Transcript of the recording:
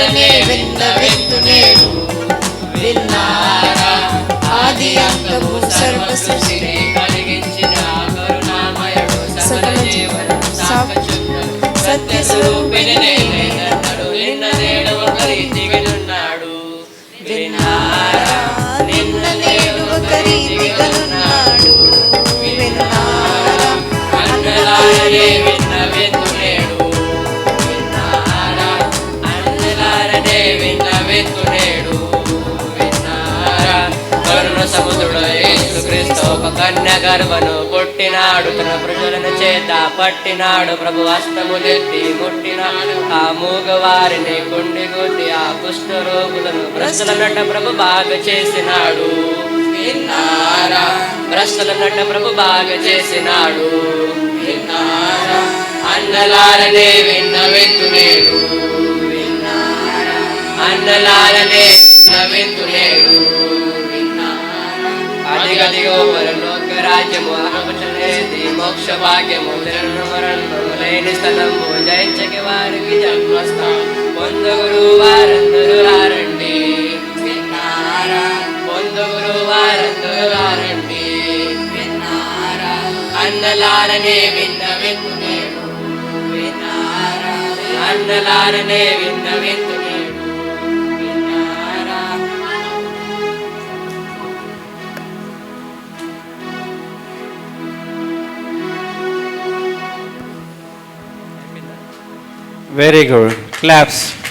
అన్నలారనే విన్నవింతు నేడు. విన్నారా ఆది అంతము సర్వ సృష్టిని కలిగించిన కరుణామయుడు సకల జీవనం సాక్షుడు సత్య స్వరూపిణి నేనెన్నడు నిన్న నేడు ఒక రీతిగా ఉన్నాడు. విన్నారా నిన్న నేడు ఒక రీతిగా ఉన్నాడు. విన్నారా అన్నలారనే విన్నవింతు నేడు. విన్నారా అన్నలారనే విన్నవింతు నేడు. విన్నారా కరుణ సముద్రుడు యేసుక్రీస్తు ఒక కన్య గర్భను పుట్టినాడు. తన ప్రజలను చేత పట్టినాడు. ప్రభు హస్తములెత్తి ముట్టినాడు. ఆ మూగవారిని కుండి గుద్ది ఆ కుష్ఠ రోగులను భ్రష్టుల నట ప్రభు బాగా చేసినాడు. విన్నారా భ్రష్టుల నట ప్రభు బాగా చేసినాడు. విన్నారా అన్నలారనే విన్నవింతు నేడు. విన్నారా అన్నలారనే విన్నవింతు నేడు. అదిగదిగో పరలోక రాజ్యము ఆరంభించలేది మోక్ష భాగ్యము మరణములేని స్థలము జయించకి వారికి జన్మస్థానం పొందుగురు వారందరూ రారండి. విన్నారా పొందుగురు వారందరూ రారండి. విన్నారా అన్నలారనే విన్నవింతు నేడు. విన్నారా అన్నలారనే విన్నవింతు నేడు. Very good. Claps.